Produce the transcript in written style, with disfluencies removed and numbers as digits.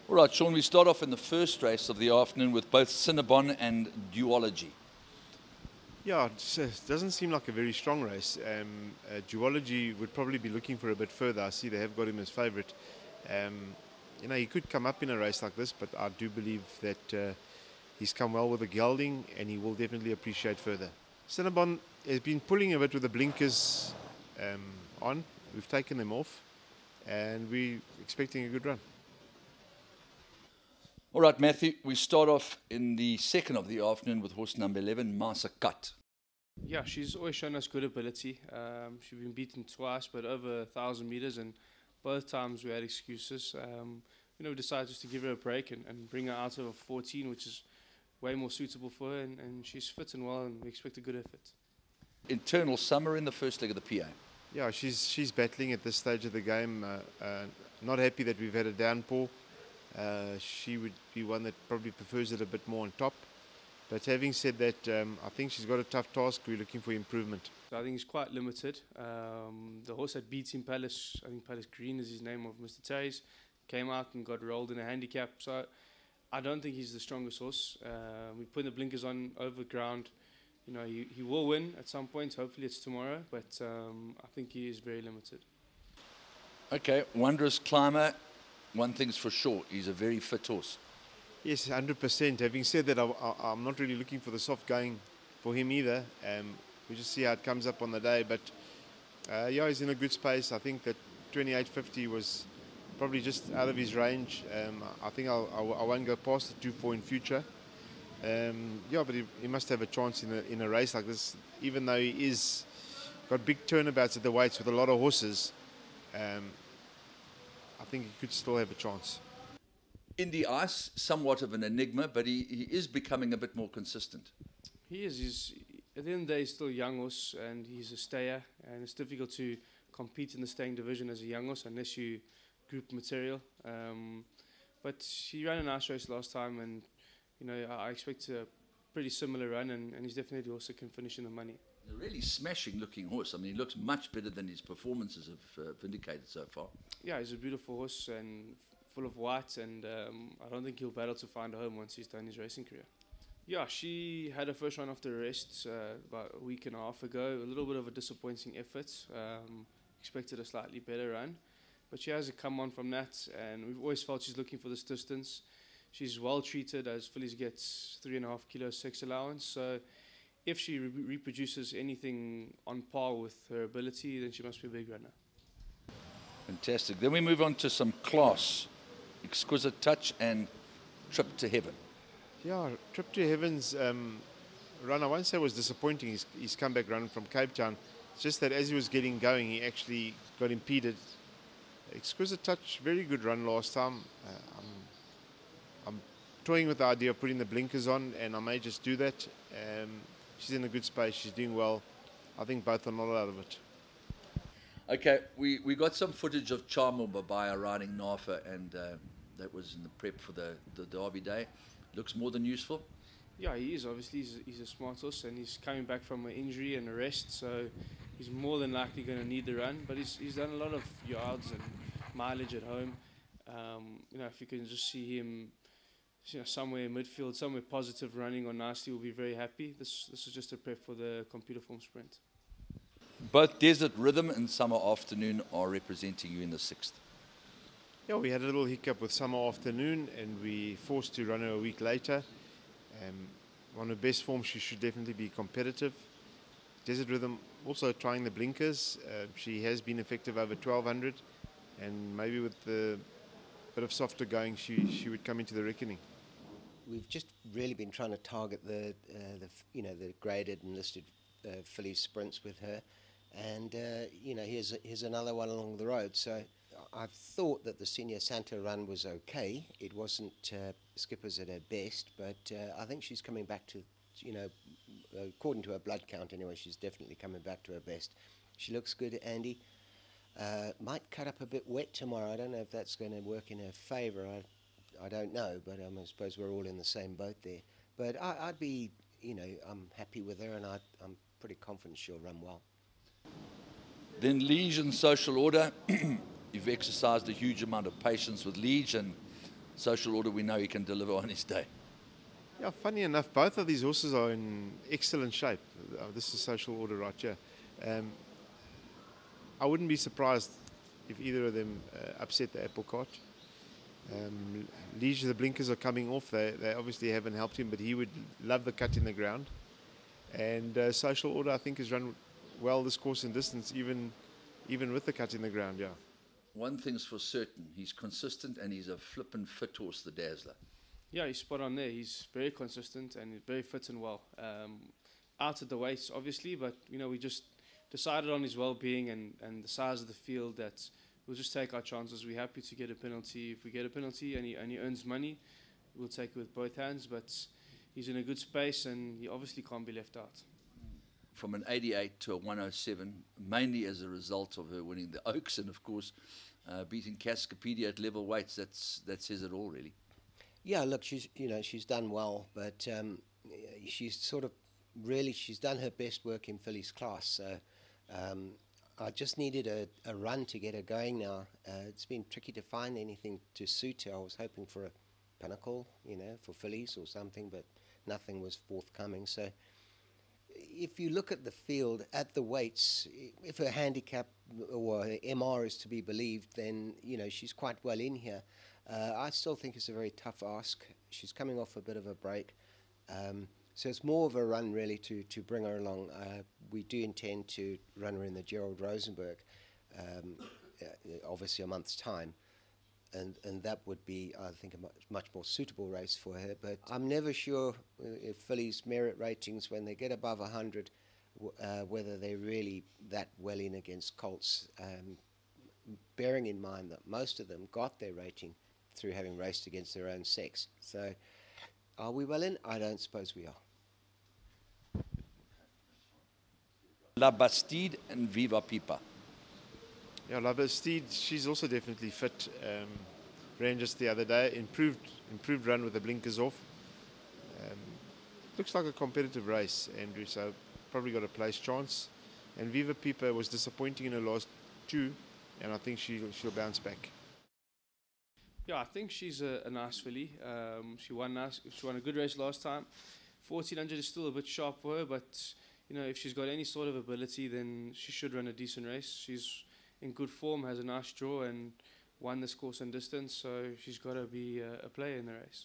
All right, Sean, we start off in the first race of the afternoon with both CINNABON and DUOLOGY. Yeah, it doesn't seem like a very strong race. Duology would probably be looking for a bit further. I see they have got him as favourite. You know, he could come up in a race like this, but I do believe that he's come well with the gelding and he will definitely appreciate further. CINNABON has been pulling a bit with the blinkers on. We've taken them off and we're expecting a good run. All right, Mathew, we start off in the second of the afternoon with horse number 11, Cut. Yeah, she's always shown us good ability. She's been beaten twice, but over 1,000 meters, and both times we had excuses. You know, we decided just to give her a break and bring her out of a 14, which is way more suitable for her, and she's fit and well, and we expect a good effort. Internal summer in the first leg of the PA. Yeah, she's battling at this stage of the game. Not happy that we've had a downpour. She would be one that probably prefers it a bit more on top. But having said that, I think she's got a tough task. We're looking for improvement. I think he's quite limited. The horse that beats him, Palace, I think Palace Green is his name, of Mr. Tarry's, came out and got rolled in a handicap. So I don't think he's the strongest horse. We put the blinkers on over ground. You know, he will win at some point. Hopefully it's tomorrow. But I think he is very limited. Okay, Wondrous Climber. One thing's for sure, he's a very fit horse. Yes, 100%. Having said that, I'm not really looking for the soft going for him either. We just see how it comes up on the day. But yeah, he's in a good space. I think that 28.50 was probably just out of his range. I think I won't go past the 2-4 in future. Yeah, but he must have a chance in a race like this, even though he is got big turnabouts at the weights with a lot of horses. I think he could still have a chance. INDY ICE, somewhat of an enigma, but he is becoming a bit more consistent. He is. He's, at the end of the day, he's still a young horse, and he's a stayer, and it's difficult to compete in the staying division as a young horse unless you group material. But he ran a nice race last time, and you know, I expect a pretty similar run, and he's definitely also can finish in the money. A really smashing looking horse. I mean, he looks much better than his performances have indicated so far. Yeah, he's a beautiful horse and full of white, and I don't think he'll battle to find a home once he's done his racing career. Yeah, she had her first run after arrest about a week and a half ago. A little bit of a disappointing effort. Expected a slightly better run, but she has come on from that, and we've always felt she's looking for this distance. She's well treated, as fillies gets 3.5 kilos sex allowance, so if she reproduces anything on par with her ability, then she must be a big runner. Fantastic. Then we move on to some class. Exquisite Touch and Trip to Heaven. Yeah, Trip to Heaven's run, I won't say was disappointing. His comeback run from Cape Town. It's just that as he was getting going, he actually got impeded. Exquisite Touch, very good run last time. I'm toying with the idea of putting the blinkers on, and I may just do that. She's in a good space. She's doing well. I think both are not out of it. Okay, we got some footage of Charmel Babaya riding Nafa, and that was in the prep for the Derby day. Looks more than useful. Yeah, he is. Obviously, he's a smart horse, and he's coming back from an injury and a rest, so he's more than likely going to need the run. But he's done a lot of yards and mileage at home. You know, if you can just see him, you know, somewhere in midfield, somewhere positive, running or nicely, we'll be very happy. This is just a prep for the computer form sprint. Both Desert Rhythm and Summer Afternoon are representing you in the 6th. Yeah, we had a little hiccup with Summer Afternoon, and we forced to run her a week later. On her best form, she should definitely be competitive. Desert Rhythm also trying the blinkers. She has been effective over 1,200, and maybe with the bit of softer going, she would come into the reckoning. We've just really been trying to target the graded and listed filly sprints with her, and you know, here's another one along the road. So I thought that the Senior Santa run was okay. It wasn't Skippers at her best, but I think she's coming back to, you know, according to her blood count anyway, she's definitely coming back to her best. She looks good, Andy. Might cut up a bit wet tomorrow. I don't know if that's going to work in her favour. I don't know, but I suppose we're all in the same boat there. But I'd be, you know, I'm happy with her, and I'm pretty confident she'll run well. Then Liege and Social Order. You've exercised a huge amount of patience with Liege, and Social Order, we know he can deliver on his day. Yeah, funny enough, both of these horses are in excellent shape. This is Social Order right here. I wouldn't be surprised if either of them upset the apple cart. Liege, the blinkers are coming off. They obviously haven't helped him, but he would love the cut in the ground. And Social Order, I think, has run well this course and distance, even with the cut in the ground, yeah. One thing's for certain, he's consistent and he's a flippin' fit horse, the Dazzler. Yeah, he's spot on there. He's very consistent and very fit and well. Out at the weights, obviously, but we just decided on his well-being and the size of the field that we'll just take our chances. We're happy to get a penalty. If we get a penalty and he earns money, we'll take it with both hands. But he's in a good space and he obviously can't be left out. From an 88 to a 107, mainly as a result of her winning the Oaks and, of course, beating Cascapedia at level weights. That says it all, really. Yeah, look, she's done well, but she's sort of she's done her best work in fillies class. So I just needed a run to get her going now. It's been tricky to find anything to suit her. I was hoping for a pinnacle, for fillies or something, but nothing was forthcoming. So if you look at the field, at the weights, if her handicap or her MR is to be believed, then, she's quite well in here. I still think it's a very tough ask. She's coming off a bit of a break. So it's more of a run, really, to bring her along. We do intend to run her in the Gerald Rosenberg, obviously a month's time. And that would be, I think, a much more suitable race for her. But I'm never sure if fillies' merit ratings, when they get above 100, whether they're really that well in against colts, bearing in mind that most of them got their rating through having raced against their own sex. So are we well in? I don't suppose we are. La Bastide and VI VÅ PIPA. Yeah, La Bastide, she's also definitely fit. Ran just the other day. Improved run with the blinkers off. Looks like a competitive race, Andrew, so probably got a place chance. And VI VÅ PIPA was disappointing in her last two, and I think she'll bounce back. Yeah, I think she's a nice filly. She won a good race last time. 1400 is still a bit sharp for her, but if she's got any sort of ability, then she should run a decent race. She's in good form, has a nice draw, and won this course and distance, so she's got to be a player in the race.